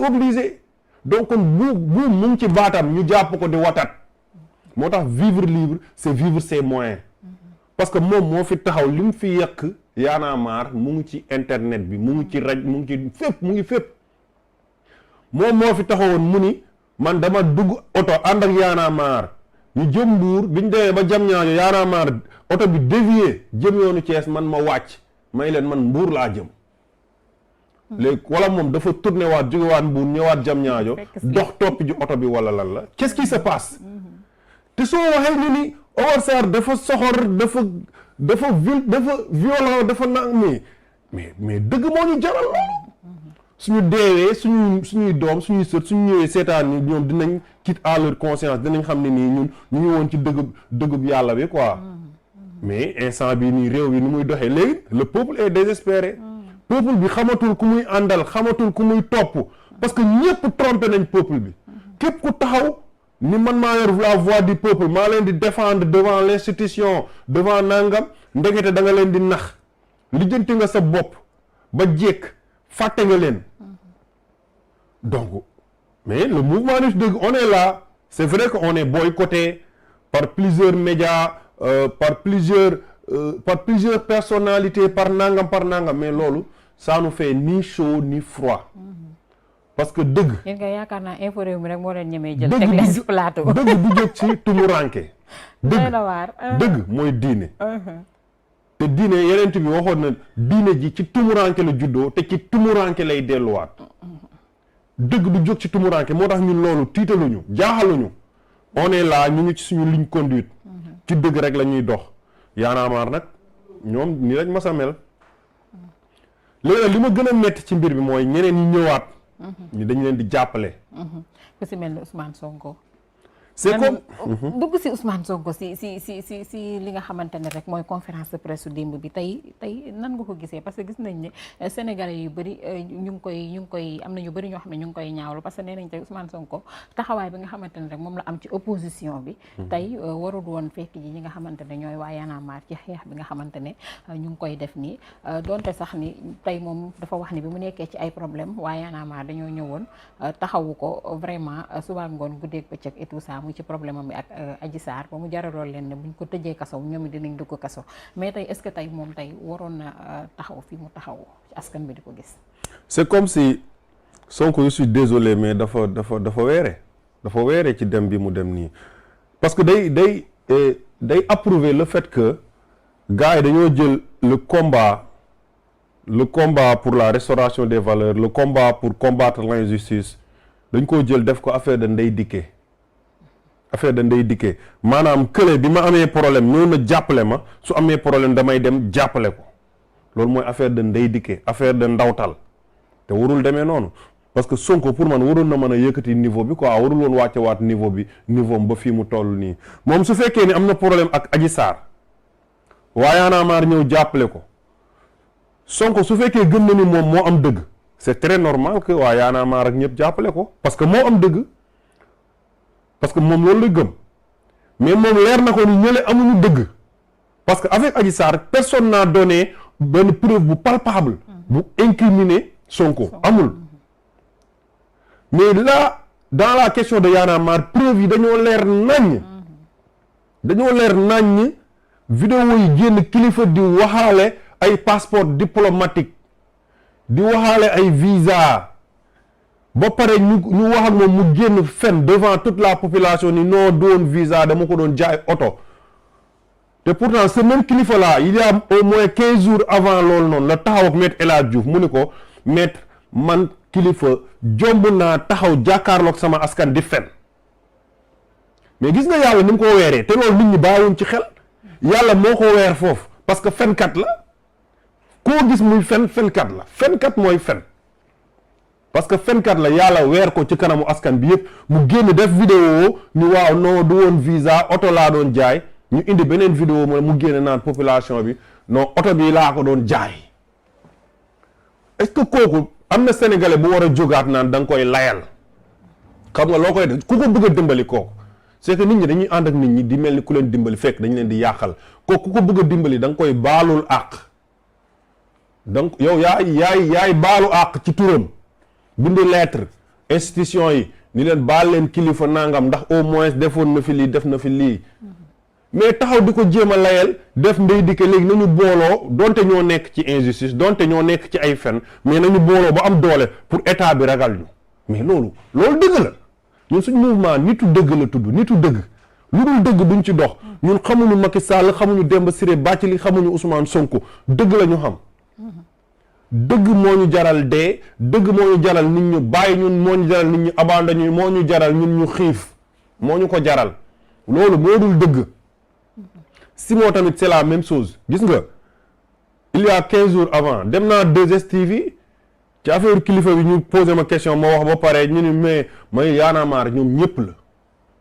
obligé donc bu mu ngi ci baatam ñu jàpp ko di watat moo tax vivre libre c'est vivre ses moyens parce que moom moo fi taxaw li mu fi yàq Y'en a marre mu ngi ci internet bi mu ngi ci rajo mu ngi ci fépp mu ngi fépp moom moo fi taxawoon mu ni man dama dugg oto ànd ak Y'en a marre ñu jëm Mbuur bi ñu demee ba jam ñaajo Y'en a marre oto bi dévié jëm yoonu Thiès man ma wàcc may leen man Mbuur laa jëm léegi wala moom dafa tourné waat jóge waat Mbuur ñëwaat jam ñaajo dox topp ji oto bi wala lan la qu'est-ce qui se passe te soo waxee ñu ni Omar Sarr dafa soxor dafa violent dafa nang mais dëgg moo ñu jaral suñu deewee suñuy doom suñuy sët suñu ñëwee seetaan ni ñoom dinañ quitte à leur conscience dinañ xam ne nii ñun ñu ngi woon ci dëggub yàlla bi quoi mais instant bi nii réew bi ni muy doxee léegi le peuple est désespéré peuple bi xamatul ku muy àndal xamatul ku muy topp parce que ñëpp trompé nañ peuple bi képp ku taxaw ni man maa yor la voix du peuple maa leen di défendre devant l'institution devant nangam ndekete da nga leen di nax lijjanti nga sa bopp ba jekk fàtte nga leen donc mais le mouvement Nitu Dëgg on est là c'est vrai que on est boycotté par plusieurs médias par plusieurs personnalités par nangam mais loolu ça nous fait ni chaud ni froid parce que dëgg. yéen nga yaakaar naa info réew mi rek moo leen ñemee jël teg leen ci plateau. dëgg du jóg ci tumuranke. dëgg mooy diine. te diine yeneen bi waxoon na diine ji ci tumuranke la juddoo te ci tumuranke lay delluwaat. dëgg du jóg ci tumuranke moo tax ñun loolu tiitaluñu jaaxaluñu. on est là ñu ngi ci suñu ligne conduite. ci dëgg rek la ñuy dox. Y'en a marre nag ñoom ni lañ mas a mel. léegi nag li ma gën a metti ci mbir bi mooy ñeneen ñi ñëwaat. ñu dañ leen di jàppale. ku si mel ni Ousmane Sonko. c'est comme dugg si Ousmane Sonko si li nga xamante ne rek mooy conférence de presse démb bi tey nan nga ko gisee parce que gis nañ ne Sénégalais yu bëri ñu ngi koy am na ñu bëri ñoo xam ne ñu ngi koy ñaawlu parce que nee nañ tey Ousmane Sonko taxawaay bi nga xamante ne rek moom la am ci opposition bi. tey warul woon fekk ji ñi nga xamante ne ñooy waa Y'en a marre ci xeex bi nga xamante ne ñu ngi koy def nii donte sax ni tey moom dafa wax ni bi mu nekkee ci ay problème waa Y'en a marre dañoo ñëwoon taxawu ko vraiment suba ngoon guddeeg bëccëg et tout ça. ci problème am bi ak Adji Sarr ba mu jaraloon leen ne buñ ko tëjee kaso ñoom dinañ dugg kaso mais tey est-ce que tey moom tey waroon na taxaw fi mu taxaw ci askan bi di ko gis. c'est comme si Sonko je suis désolé mais dafa weere ci dem bi mu dem nii parce que day approuver le fait que gars yi dañoo jël le combat pour la restauration des valeurs le combat pour combattre l'injustice dañ koo jël def ko affaire de ndey dikkee maanaam kële bi ma amee problème ñëw na jàppale ma su amee problème damay dem jàppale ko loolu mooy affaire de ndey dikkee affaire de ndawtal te warul demee noonu parce que Sonko pour man waroon na mën a yëkkati niveau bi quoi warul woon wàcce waat niveau am ba fii mu toll nii moom su fekkee ni am na problème ak Adji Sarr waa Y'en a marre ñëw jàppale ko Sonko su fekkee gëm na ni moom moo am dëgg c'est très normal que waa Y'en a marre ak ñëpp jàppale ko parce que moo am dëgg parce que moom loolu la gëm mais moom leer na ko ni ñële amuñu dëgg parce que avec Adji Sarr personne n'a donné benn preuve bu palpable bu incriminer Sonko amul mais là dans la question de Y'en a marre preuve yi dañoo leer naññ vidéo yi génn kilifa di waxaale ay passeport diplomatique di waxaale ay visa ba pare ñu wax ak moom mu génn fen devant toute la population ni non doon visa dama ko doon jaay oto te pourtant ce même kilifa là il y a au moins 15 jours avant loolu noonu la taxaw ak maître El Hadj Diouf mu ni ko maître man kilifa jomb naa taxaw jàkkaarloog sama askan di fen mais gis nga yàlla ni mu ko weeree te loolu nit ñi bàyyiwuñ ci xel yàlla moo ko weer foofu parce que fenkat la koo gis muy fenkat la fenkat mooy fen parce que fenkat la yàlla weer ko ci kanamu askan bi yëpp mu génn def vidéo ni waaw non du woon visa oto laa doon jaay ñu indi beneen vidéo mu génn naan population bi non oto bi laa ko doon jaay est-ce que kooku am na sénégalais bu war a jógaat naan da nga koy layal xam nga loo koy def ku ko bëgg a dimbali kooku c'est que nit ñi dañuy ànd ak nit ñi di mel ni ku leen dimbali fekk dañ leen di yàqal kooku ko bëgg a dimbali da nga koy baalul àq donc yow yaay baalu àq ci turam bindi lettre institution yi ni leen baal leen kilifa nangam ndax au moins defoon na fi lii def na fi lii mais taxaw di ko jéem a layal def ndey dikke léegi nañu booloo donte ñoo nekk ci injustice donte ñoo nekk ci ay fen mais nañu booloo ba am doole pour état bi ragal ñu mais loolu dëgg la ñun suñ mouvement nitu dëgg la tudd nitu dëgg lu dul dëgg duñ ci dox ñun xamuñu Macky Sall xamuñu Demba Ciré Bathily xamuñu Ousmane Sonko dëgg la ñu xam dëgg moo ñu jaral dee dëgg moo ñu jaral nit ñu bàyyi ñun moo ñu jaral nit ñu abandonné moo ñu jaral ñun ñu xiif moo ñu ko jaral loolu moo dul dëgg Simon tamit c'est la même chose gis nga il y a 15 jours avant dem naa 2STV ci affaire kilifa bi ñu posé ma question ma wax ba pare ñu ni mais may Y'en a marre ñoom ñëpp la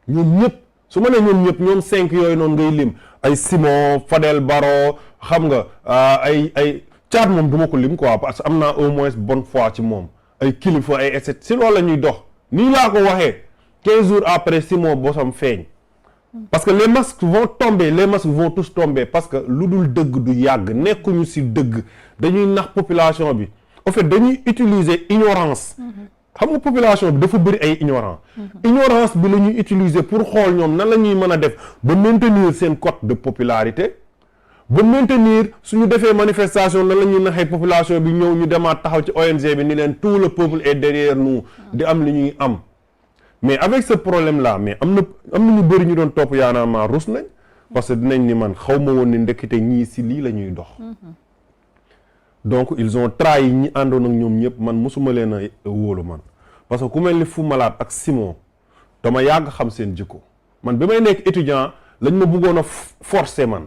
ñoom ñëpp su ma nee ñoom ñëpp ñoom 5 yooyu noonu ngay lim ay Simon Fadel Barro xam nga ay caat moom du ma ko lim quoi parce que am naa au moins bonne foi ci moom ay kilifa ay et si loolu la ñuy dox nii laa ko waxee 15 jours après Simon bosam feeñ parce que les masques vont tomber les masques vont tous tomber parce que lu dul dëgg du yàgg nekkuñu ci dëgg dañuy nax population bi en fait dañuy utiliser ignorance xam nga population bi dafa bëri ay ignorance bi la ñuy utiliser pour xool ñoom nan la ñuy mën a def ba maintenir seen cote de popularité ba maintenir suñu defee manifestation nan la ñuy naxee population bi ñëw ñu demaat taxaw ci ONG bi ni leen tout le peuple est derrière nous di am li ñuy am mais avec ce problème là mais am na ñu bëri ñu doon topp Y'en a marre rus nañ parce que dinañ ni man xaw ma woon ni ndekkite ñii si lii la ñuy dox donc ils ont trahi ñi àndoon ak ñoom ñëpp man mosuma leen a wóolu man parce que ku mel ni Fou Malade ak Simon dama yàgg xam seen jikko man bi may nekk étudiant lañ ma bëggoon a forcer man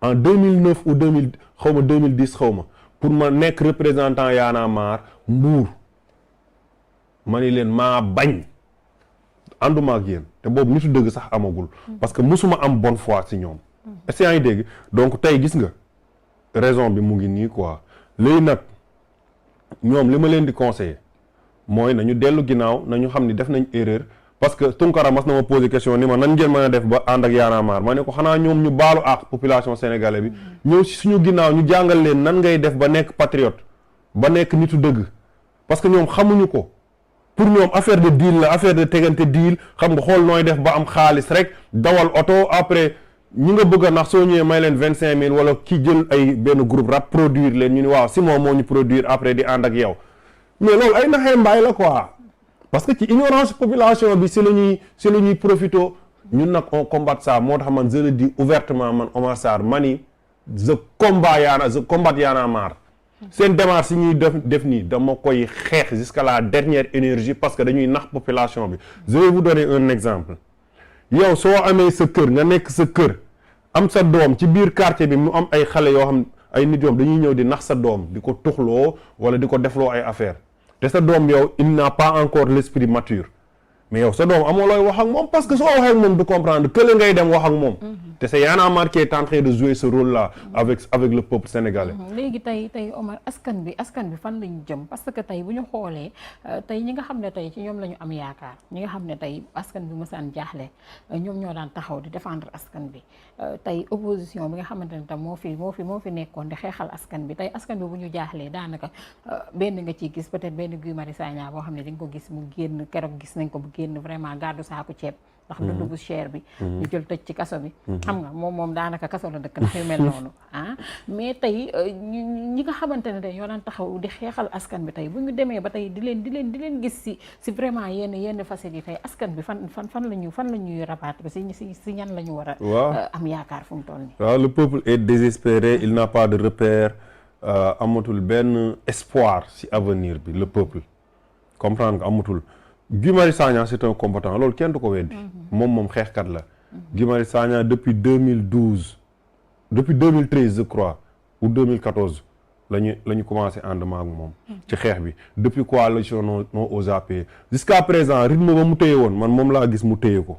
en 2009 ou 2000 xaw ma 2010 xaw ma pour ma nekk représentant Y'en a marre Mbour ma ni leen maa bañ ànduma ak yéen te boobu nitu dëgg sax amagul parce que mosuma am bonne foi ci ñoom est-ce que yaa ngi dégg donc tey gis nga raison bi mu ngi nii quoi léegi nag ñoom li ma leen di conseiller mooy nañu dellu ginnaaw nañu xam ni def nañ erreur parce que Tunkara mas na ma poser question ni ma nan ngeen mën a def ba ànd ak Y'en a marre ma ne ko xanaa ñoom ñu baalu ak population sénégalaise bi ñëw ci suñu ginnaaw ñu jàngal leen nan ngay def ba nekk patriote ba nekk nitu dëgg parce que ñoom xamuñu ko pour ñoom affaire de deal la affaire de tegante deal xam nga xool nooy def ba am xaalis rek dawal oto après ñi nga bëgg a nax soo ñëwee may leen 25 000 wala ki jël ay benn groupe rap produire leen ñu ni waaw Simon moo ñu produire après di ànd ak yow mais loolu ay naxee mbaay la quoi parce que ci ignorance population bi si la ñuy profito ñun nag on combat ça moo tax man je le dis ouvertement man Omar Sarr mani je combat Y'en a marre seen démarche yi ñuy def nii dama koy xeex jusqu'à la dernière énergie parce que dañuy nax population bi je vais vous donner un exemple yow soo amee sa kër nga nekk sa kër am sa doom ci biir quartier bi mu am ay xale yoo xam ay nit yoom dañuy ñëw di nax sa doom di ko tuxloo wala di ko defloo ay affaire te sa doom yow il n'a pas encore l'esprit mature mais yow sa doom amoo looy wax ak moom parce que soo waxee ak moom du comprendre que ngay dem wax ak moom te c'est Y'en a marre qui est en train de jouer ce rôle là avec le peuple sénégalais. léegi tey Omar askan bi fan lañu jëm parce que tey bu ñu xoolee tey ñi nga xam ne tey ci ñoom la ñu am yaakaar ñi nga xam ne tey askan bi mësaan jaaxle ñoom ñoo daan taxaw di défendre askan bi tey opposition bi nga xamante ne tam moo fi nekkoon di xeexal askan bi tey askan bi bu ñu jaaxlee daanaka benn nga ciy gis peut-être benn Guy Marius Sagna boo xam ne dañ ko gis mu génn keroog gis nañ ko bu génn vraiment gàddu saako ceeb ndax dund bu cher bi ñu jël tëj ci kaso bi xam nga moom daanaka kaso la dëkk ndax yu mel noonu mais tey ñi nga xamante ne tey ñoo daan taxaw di xeexal askan bi tey bu ñu demee ba tey di leen gis si vraiment yenn facettes yi tey askan bi fan la ñuy rabattre si ñan la ñu war a am yaakaar fu mu toll nii waaw le peuple est désespéré il n'a pas de repère amatul benn espoir si avenir bi le peuple comprendre nga amatul Guy Marius Sagna c'est un combattant loolu kenn du ko weddi moom xeexkat la Guy Marius Sagna depuis 2013 je crois ou 2014 la ñu commencé ànduma ak moom ci xeex bi depuis coalition non aux APR jusqu'à présent rythme ba mu téye woon man moom laa gis mu téye ko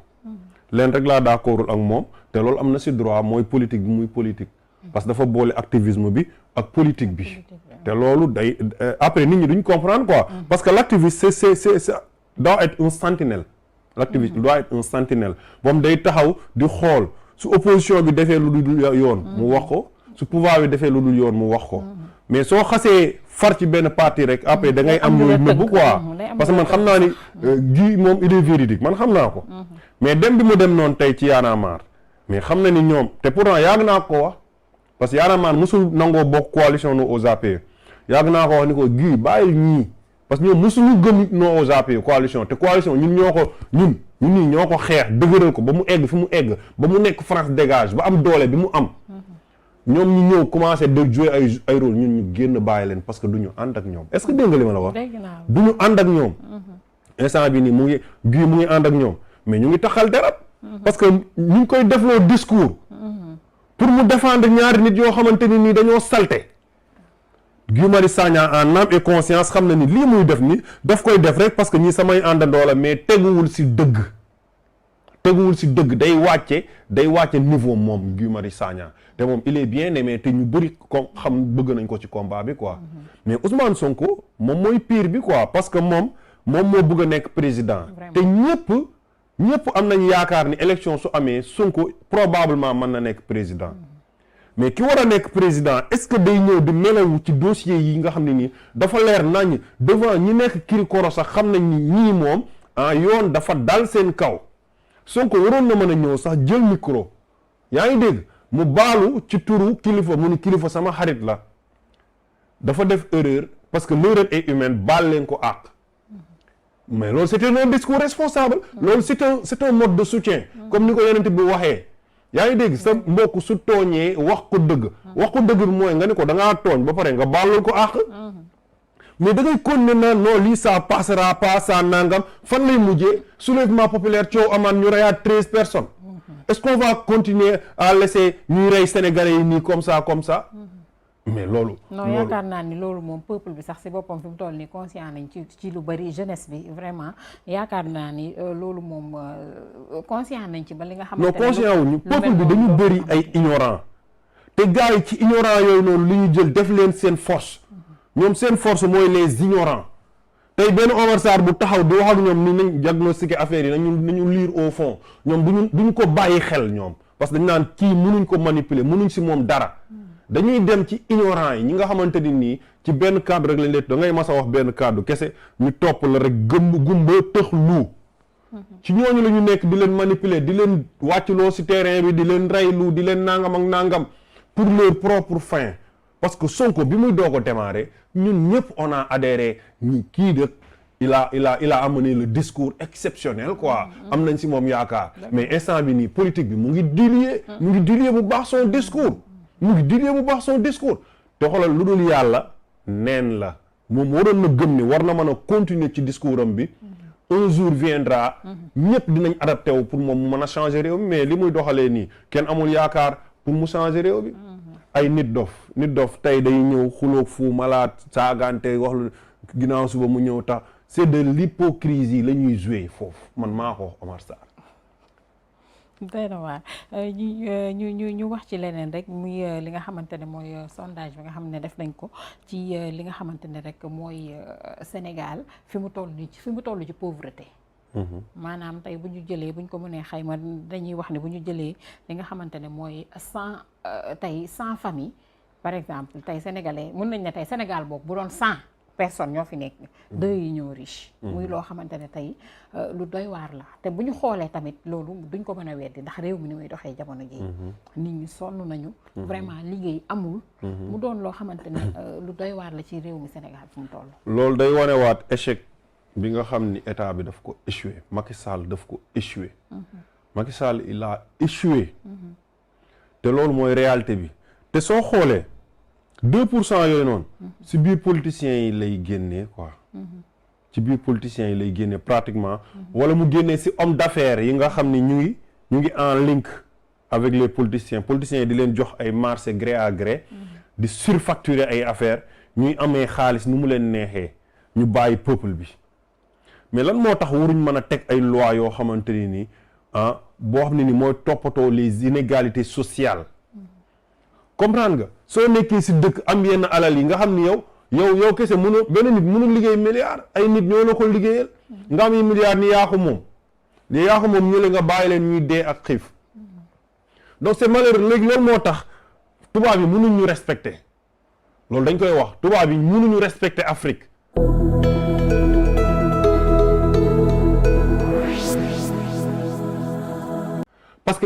leen rek laa d'accordul ak moom te loolu am na ci droit mooy politique bi muy politique parce que dafa boole activisme bi ak politique bi te loolu day après nit ñi duñ comprendre quoi parce que l'activiste c'est doit être un sentinelle l'activiste doit être un sentinelle moom day taxaw di xool su opposition bi defee lu dul yoon mu wax ko su pouvoir bi defee lu dul yoon mu wax ko mais soo xasee far ci benn parti rek après da ngay am ñooy nëbb quoi parce que man xam naa ni Guy moom il est véridique man xam naa ko mais dem bi mu dem noonu tey ci Y'en a marre mais xam na ni ñoom te pourtant yàgg naa ko wax parce que Y'en a marre mosul nangoo bokk coalition no aux APR yàgg naa ko wax ni ko Guy bàyyil ñii parce que ñoom mosuñu gëm no aux APR coalition te coalition ñun ñoo ko ñun ñii ñoo ko xeex dëgëral ko ba mu egg fi mu egg ba mu nekk France dégage ba am doole bi mu am ñoom ñu ñëw commencé de jouer ay rôle ñun ñu génn bàyyi leen parce que du ñu ànd ak ñoom est-ce que dégg nga li ma la wax du ñu ànd ak ñoom instant bi nii mu ngi ànd ak ñoom mais ñu ngi taxal derab parce que ñu ngi koy defloo discours pour mu défendre ñaari nit yoo xamante ni nii dañoo salte Guy Marius Sagna en âme et conscience xam na ni lii muy def ni daf koy def rek parce que ñi samay àndandoo la mais teguwul si dëgg day wàcce niveau moom Guy Marius Sagna te moom il est bien aimé te ñu bëri ko xam bëgg nañ ko ci combat bi quoi mais Ousmane Sonko moom mooy pire bi quoi parce que moom moo bëgg a nekk président te ñëpp am nañ yaakaar ni élection su amee Sonko probablement mën na nekk président mais ki war a nekk président est-ce que day ñëw di melawu ci dossier yi nga xam ne nii dafa leer nañ devant ñi nekk kirikoro sax xam nañ ni ñii moom yoon dafa dal seen kaw Sonko waroon na mën a ñëw sax jël micro yaa ngi dégg mu baalu ci turu kilifa mu ni kilifa sama xarit la dafa def erreur parce que l'erreur est humaine baal leen ko àq mais loolu c'est un discours responsable loolu c'est un mode de soutien comme ni ko yonent bi waxee yaa ngi dégg sa mbokk su tooñee wax ko dëgg bi mooy nga ni ko da ngaa tooñ ba pare nga baalal ko àq mais da ngay continuer naan non lii ça passera pas ça nangam fan lay mujjee soulèvement populaire coow amaan ñu reyaat 13 personnes est-ce qu'on va continuer à laisser ñuy rey sénégalais yi nii comme ça mais loolu non yaakaar naa ni loolu moom peuple bi sax si boppam fi mu toll nii conscient nañ ci lu bari jeunesse bi vraiment yaakaar naa ni loolu moom conscient nañ ci ba li nga xamante ne non conscient wuñu peuple bi dañu bëri ay ignorant te gars yi ci ignorant yooyu noonu li ñu jël def leen seen force ñoom seen force mooy les ignorants tey benn Omar Sarr bu taxaw di wax ak ñoom ni nañ diagnostiquer affaire yi nañu lire au fond ñoom duñu ko bàyyi xel ñoom parce que dañ naan kii mënuñ ko manipuler mënuñ si moom dara dañuy dem ci ignorant yi ñi nga xamante ni nii ci benn cadre rek lañ leen da ngay mas a wax benn cadre kese ñu topp la rek gumba tëx lu ci ñooñu la ñu nekk di leen manipuler di leen wàccloo si terrain bi di leen reylu di leen nangam ak nangam pour leur propre fin parce que Sonko bi muy doog a démarrer ñun ñëpp on a adhéré ñi kii de il a amené le discours exceptionnel quoi am nañ si moom yaakaar mais instant bi nii politique bi mu ngi diluer bu baax son discours te xoolal lu dul yàlla neen la moom waroon na gëm ni war na mën a continuer ci discours am bi un jour viendra ñëpp dinañ adapté wu pour moom mu mën a changer réew mi mais li muy doxalee nii kenn amul yaakaar pour mu changer réew bi ay nit dof tey day ñëw xuloog fu malaat saagante wax lu ginnaaw suba mu ñëw tax c'est de l'hypocrisie la ñuy jouer foofu man maa ko wax Omar Sarr doy na waar ñu wax ci leneen rek muy li nga xamante ne mooy sondage bi nga xam ne def nañ ko ci li nga xamante ne rek mooy Sénégal fi mu toll ci pauvreté maanaam tey bu ñu ko mënee xayma dañuy wax ne bu ñu jëlee li nga xamante ne mooy 100 familles par exemple tey sénégalais mën nañ ne tey Sénégal boobu bu doon 100 personnes ñoo fi nekk 2 yi ñoo riche muy loo xamante ne tey lu doy waar la te bu ñu xoolee tamit loolu duñ ko mën a weddi ndax réew mi ni muy doxee jamono ji nit ñi sonn nañu vraiment liggéey amul mu doon loo xamante ne lu doy waar la ci réew mi Sénégal fu mu toll loolu day wanewaat échec bi nga xam ni état bi daf ko échoué Macky Sall daf ko échoué Macky Sall il a échoué te loolu mooy réalité bi te soo xoolee 2% yooyu noonu si biir politiciens yi lay génnee quoi ci biir politiciens yi lay génnee pratiquement wala mu génnee si homme d'affaires yi nga xam ni ñu ngi en link avec les politiciens yi di leen jox ay marché gré à gré di surfacturer ay affaires ñuy amee xaalis nu mu leen neexee ñu bàyyi peuple bi mais lan moo tax waruñ mën a teg ay lois yoo xamante ni nii boo xam ne ni mooy toppatoo les inégalités sociales comprendre nga soo nekkee si dëkk am yenn alal yi nga xam ni yow kese benn nit mënul liggéey milliard ay nit ñoo la ko liggéeyal nga am yi milliard ni yaa ko moom li yaa ko moom ñu nga bàyyi leen ñuy dee ak xiif donc c'est malheureux léegi loolu moo tax tubaab yi mënuñ ñu respecter loolu dañ koy wax tubaab yi mënuñu respecter Afrique. Parce que